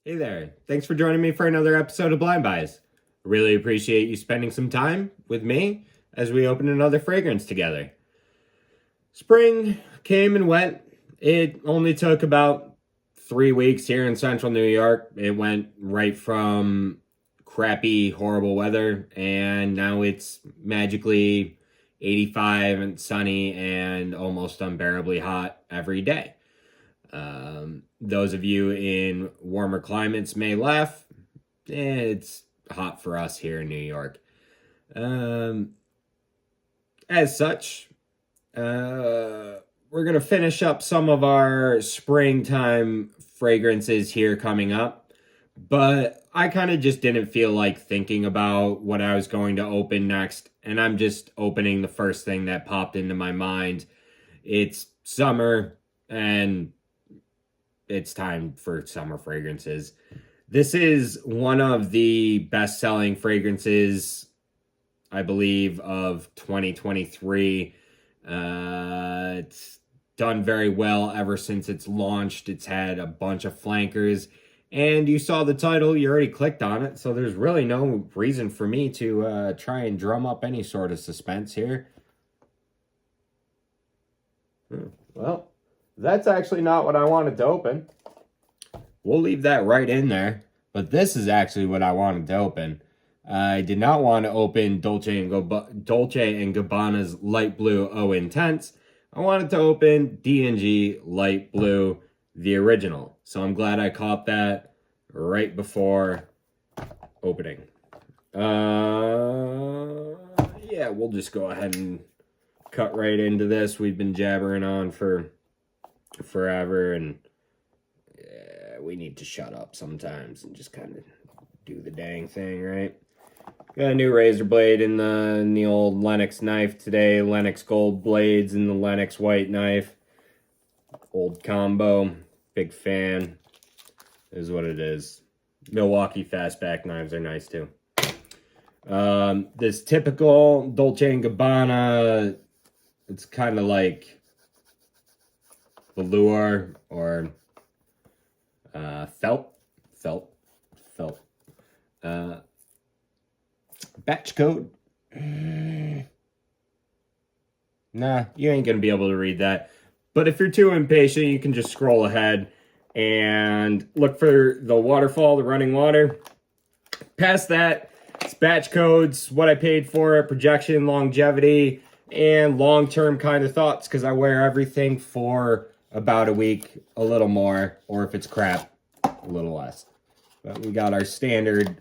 Hey there. Thanks for joining me for another episode of Blind Buys. I really appreciate you spending some time with me as we open another fragrance together. Spring came and went. It only took about 3 weeks here in central New York. It went right from crappy, horrible weather, and now it's magically 85 and sunny and almost unbearably hot every day. Those of you in warmer climates may laugh. It's hot for us here in New York. As such, we're going to finish up some of our springtime fragrances here coming up. But I kind of just didn't feel like thinking about what I was going to open next. And I'm just opening the first thing that popped into my mind. It's summer and it's time for summer fragrances. This is one of the best-selling fragrances, I believe, of 2023. It's done very well ever since it's launched. It's had a bunch of flankers, and you saw the title, you already clicked on it, so there's really no reason for me to try and drum up any sort of suspense here. Well, that's actually not what I wanted to open. We'll leave that right in there. But this is actually what I wanted to open. I did not want to open Dolce&Gabbana's Light Blue Oh Intense. I wanted to open D&G Light Blue, the original. So I'm glad I caught that right before opening. Yeah, we'll just go ahead and cut right into this. We've been jabbering on for forever, and we need to shut up sometimes and just kind of do the dang thing, right? Got a new razor blade in the old Lenox knife today. Lenox gold blades and the Lenox white knife. Old combo. Big fan. Is what it is. Milwaukee fastback knives are nice too. This typical Dolce & Gabbana, it's kind of like velour or felt. Batch code. Nah, you ain't gonna be able to read that. But if you're too impatient, you can just scroll ahead and look for the waterfall, the running water. Past that, it's batch codes, what I paid for it, projection, longevity, and long-term kind of thoughts, because I wear everything for about a week, a little more, or if it's crap, a little less. But we got our standard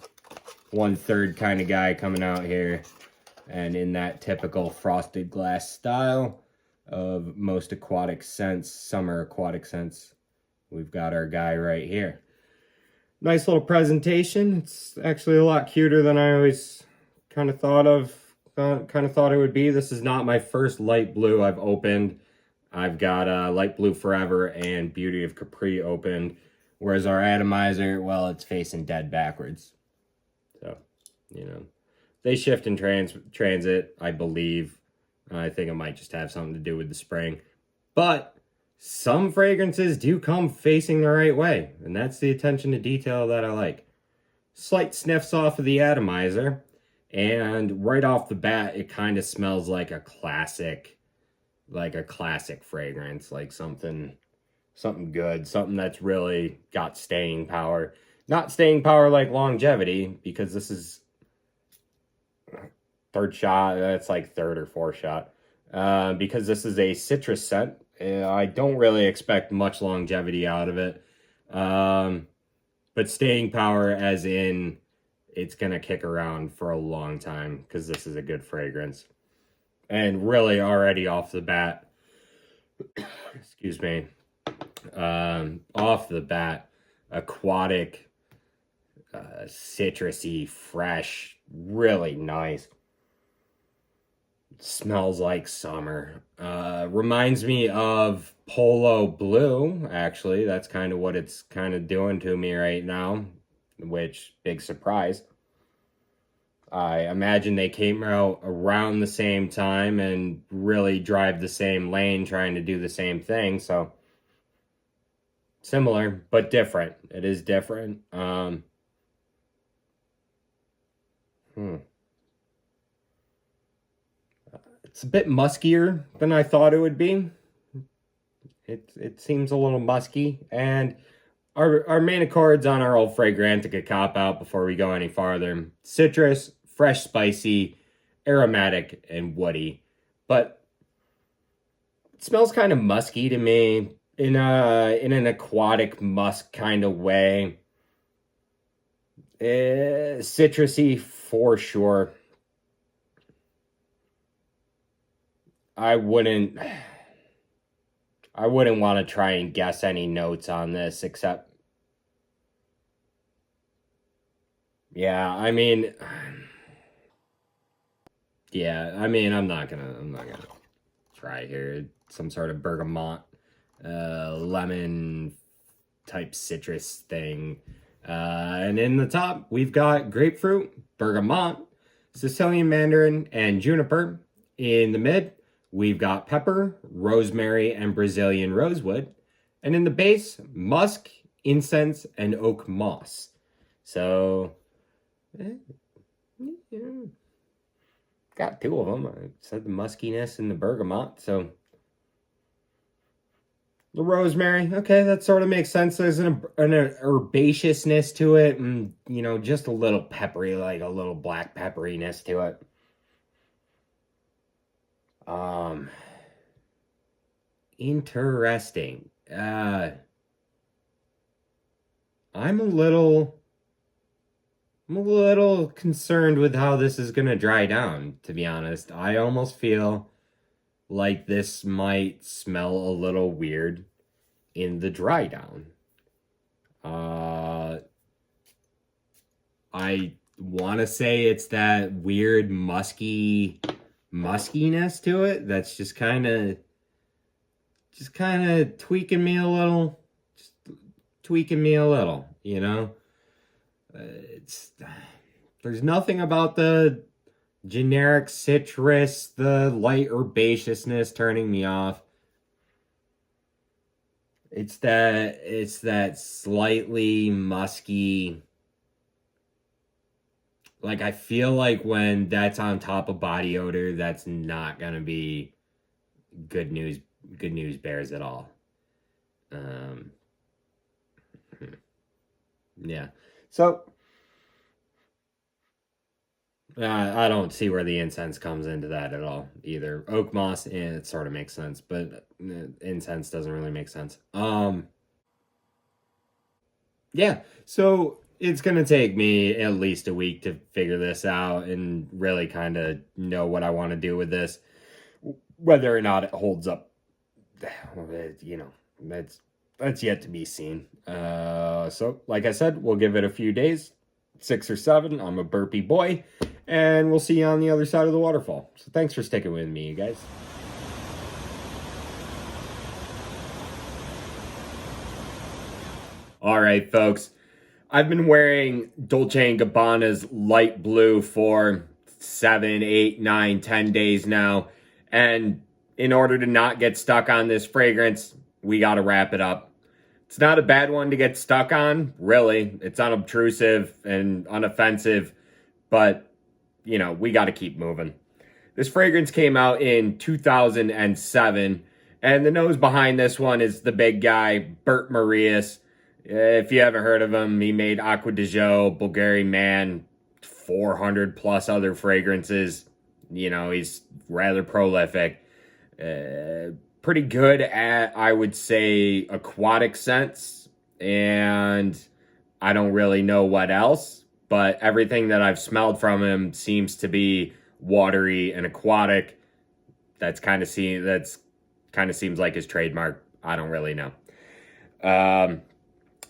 1/3 kind of guy coming out here, and in that typical frosted glass style of most aquatic scents, summer aquatic scents, we've got our guy right here. Nice little presentation. It's actually a lot cuter than I always kind of thought it would be. This is not my first light blue I've opened. I've got Light Blue Forever and Beauty of Capri opened, whereas our atomizer, well, it's facing dead backwards. So, you know, they shift in transit, I believe. I think it might just have something to do with the spring. But some fragrances do come facing the right way, and that's the attention to detail that I like. Slight sniffs off of the atomizer, and right off the bat, it kind of smells like a classic fragrance, like something good, something that's really got staying power. Not staying power like longevity, because this is third shot. That's like third or fourth shot. Because this is a citrus scent. I don't really expect much longevity out of it. But staying power as in it's going to kick around for a long time, because this is a good fragrance. And really already off the bat, excuse me, off the bat, aquatic, citrusy, fresh, really nice. Smells like summer. Reminds me of Polo Blue, actually. That's kind of what it's kind of doing to me right now, which, big surprise. I imagine they came out around the same time and really drive the same lane, trying to do the same thing, so Similar, but different. It is different. It's a bit muskier than I thought it would be. It seems a little musky, and our main accords on our old Fragrantica cop out before we go any farther: citrus, fresh, spicy, aromatic, and woody. But it smells kind of musky to me in an aquatic musk kind of way. Citrusy for sure. I wouldn't want to try and guess any notes on this except yeah, I mean I'm not gonna try here. Some sort of bergamot, lemon type citrus thing. And in the top, we've got grapefruit, bergamot, Sicilian mandarin, and juniper. In the mid, we've got pepper, rosemary, and Brazilian rosewood. And in the base, musk, incense, and oak moss. So, got two of them. I said the muskiness and the bergamot. So, the rosemary, okay, that sort of makes sense. There's an herbaceousness to it, and just a little peppery, like a little black pepperiness to it. Interesting. I'm a little concerned with how this is gonna dry down, to be honest. I almost feel like this might smell a little weird in the dry down. I want to say it's that weird muskiness to it that's just kind of tweaking me a little, there's nothing about the generic citrus, the light herbaceousness turning me off. It's that slightly musky, like I feel like when that's on top of body odor, that's not gonna be good news bears at all. Yeah. So I don't see where the incense comes into that at all either. Oak moss, it sort of makes sense, but incense doesn't really make sense. Yeah, so it's gonna take me at least a week to figure this out and really kind of know what I want to do with this. Whether or not it holds up, that's yet to be seen. So like I said, we'll give it a few days, 6 or 7. I'm a burpy boy, and we'll see you on the other side of the waterfall. So thanks for sticking with me, you guys. All right, folks. I've been wearing Dolce & Gabbana's light blue for 7, 8, 9, 10 days now. And in order to not get stuck on this fragrance, we got to wrap it up. It's not a bad one to get stuck on, really. It's unobtrusive and unoffensive, but, we got to keep moving. This fragrance came out in 2007, and the nose behind this one is the big guy, Bert Marias. If you haven't heard of him, he made Acqua di Gio, Bulgari Man, 400 plus other fragrances. He's rather prolific. Pretty good at, I would say, aquatic scents, and I don't really know what else, but everything that I've smelled from him seems to be watery and aquatic. That's kind of seems like his trademark. I don't really know.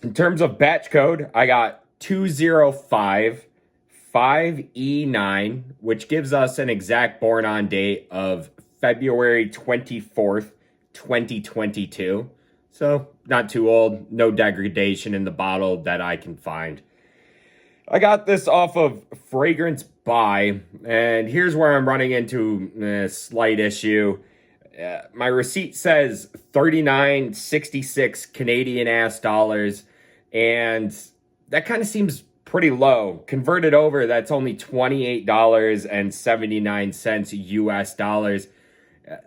In terms of batch code, I got 2055E9, which gives us an exact born on date of February 24th, 2022. So not too old, no degradation in the bottle that I can find. I got this off of Fragrance Buy, and here's where I'm running into a slight issue. My receipt says 39.66 Canadian ass dollars, and that kind of seems pretty low. Converted over, that's only $28.79 US dollars.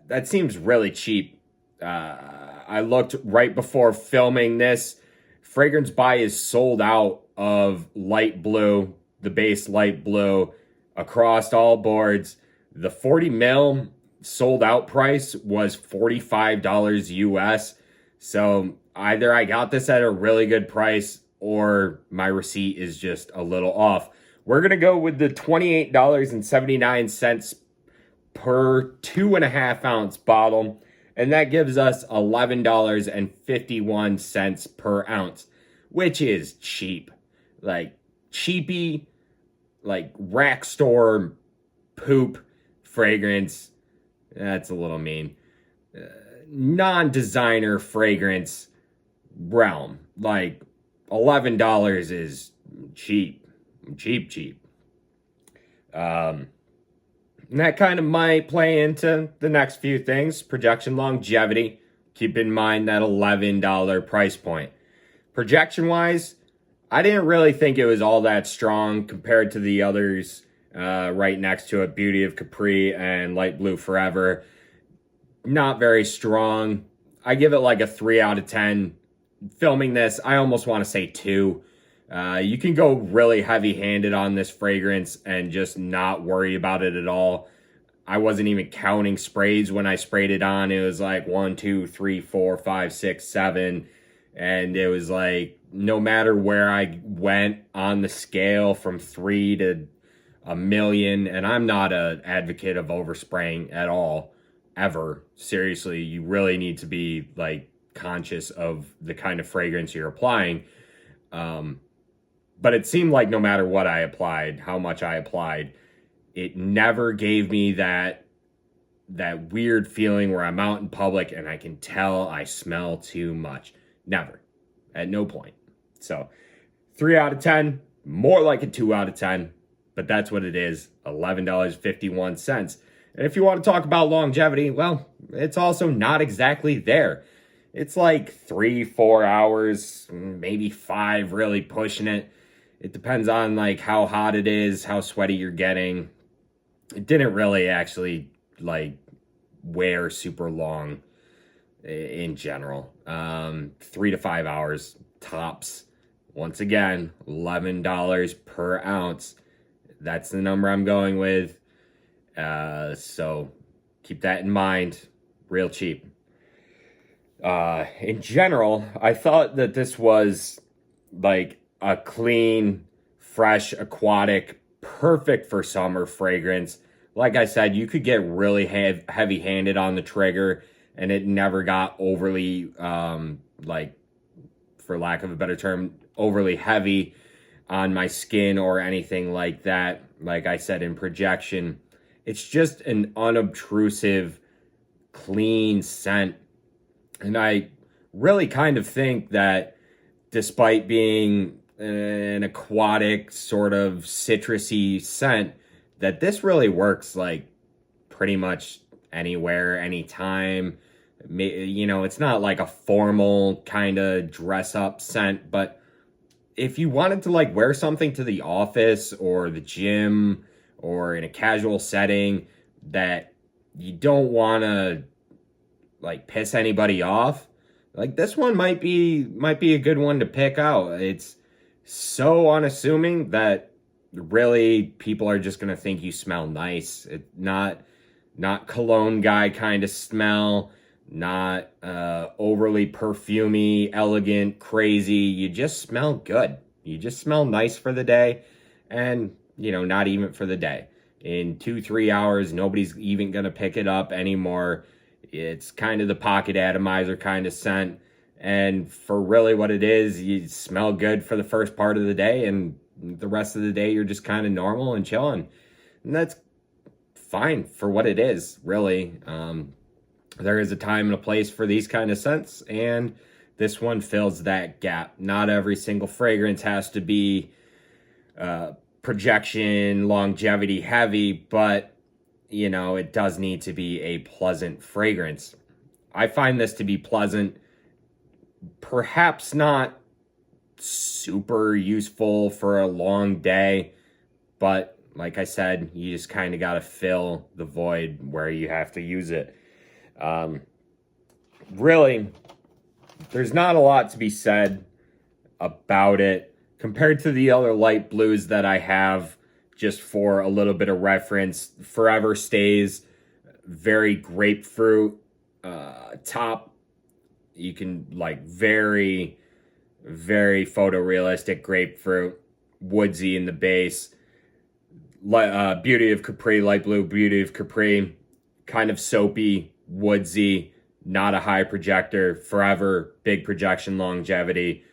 That seems really cheap. I looked right before filming this. Fragrance Buy is sold out of light blue, the base light blue, across all boards. The 40 mil sold out price was $45 US. So either I got this at a really good price or my receipt is just a little off. We're going to go with the $28.79 per 2.5 ounce bottle, and that gives us $11.51 per ounce, which is cheap. Like cheapy, like rack store poop fragrance. That's a little mean. Non-designer fragrance realm. Like $11 is cheap. Cheap. And that kind of might play into the next few things. Projection longevity. Keep in mind that $11 price point. Projection-wise, I didn't really think it was all that strong compared to the others right next to it. Beauty of Capri and Light Blue Forever. Not very strong. I give it like a 3 out of 10. Filming this, I almost want to say 2. You can go really heavy-handed on this fragrance and just not worry about it at all. I wasn't even counting sprays when I sprayed it on. It was like 1, 2, 3, 4, 5, 6, 7. And it was like, no matter where I went on the scale from 3 to a million, and I'm not an advocate of overspraying at all, ever. Seriously, you really need to be like conscious of the kind of fragrance you're applying. But it seemed like no matter what I applied, how much I applied, it never gave me that weird feeling where I'm out in public and I can tell I smell too much. Never. At no point. So 3 out of 10, more like a 2 out of 10, but that's what it is, $11.51. And if you want to talk about longevity, well, it's also not exactly there. It's like 3-4 hours, maybe 5, really pushing it. It depends on like how hot it is, how sweaty you're getting. It didn't really actually like wear super long in general. 3 to 5 hours tops. Once again, $11 per ounce. That's the number I'm going with. So keep that in mind. Real cheap. In general, I thought that this was like a clean, fresh, aquatic, perfect for summer fragrance. Like I said, you could get really heavy-handed on the trigger and it never got overly, like, for lack of a better term, overly heavy on my skin or anything like that. Like I said, in projection, it's just an unobtrusive, clean scent. And I really kind of think that despite being an aquatic sort of citrusy scent, that this really works like pretty much anywhere, anytime. You know, it's not like a formal kind of dress up scent, but if you wanted to like wear something to the office or the gym or in a casual setting that you don't want to like piss anybody off, like this one might be a good one to pick out. It's so unassuming that really people are just gonna think you smell nice. It's not cologne guy kind of smell, not overly perfumey, elegant, crazy. You just smell good. You just smell nice for the day, and you know, not even for the day. In 2-3 hours, nobody's even gonna pick it up anymore. It's kind of the pocket atomizer kind of scent. And for really what it is, you smell good for the first part of the day, and the rest of the day, you're just kind of normal and chilling. And that's fine for what it is, really. There is a time and a place for these kind of scents, and this one fills that gap. Not every single fragrance has to be projection, longevity heavy, but you know, it does need to be a pleasant fragrance. I find this to be pleasant, perhaps not super useful for a long day, but like I said, you just kind of got to fill the void where you have to use it. Really, there's not a lot to be said about it compared to the other light blues that I have. Just for a little bit of reference, Forever Stays, very grapefruit top. You can like very, very photorealistic grapefruit, woodsy in the base. Beauty of Capri, light blue, Beauty of Capri, kind of soapy, woodsy, not a high projector. Forever, big projection, longevity.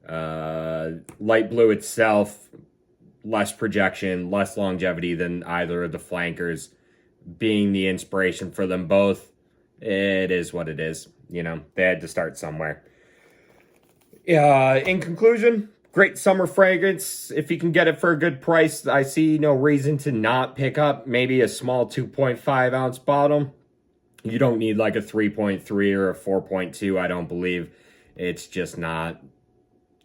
Light blue itself, less projection, less longevity than either of the flankers. Being the inspiration for them both, it is what it is. You know, they had to start somewhere. In conclusion, great summer fragrance. If you can get it for a good price, I see no reason to not pick up maybe a small 2.5 ounce bottle. You don't need like a 3.3 or a 4.2, I don't believe. It's just not...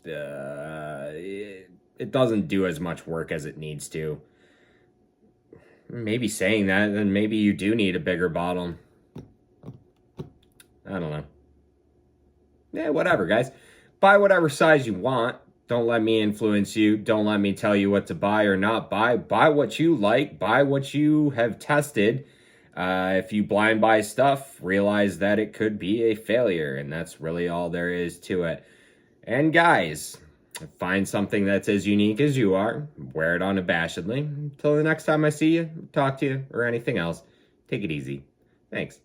it doesn't do as much work as it needs to. Maybe saying that, then maybe you do need a bigger bottle. I don't know. Yeah, whatever, guys. Buy whatever size you want. Don't let me influence you. Don't let me tell you what to buy or not buy. Buy what you like. Buy what you have tested. If you blind buy stuff, realize that it could be a failure, and that's really all there is to it. And guys, find something that's as unique as you are. Wear it unabashedly. Until the next time I see you, talk to you, or anything else, take it easy. Thanks.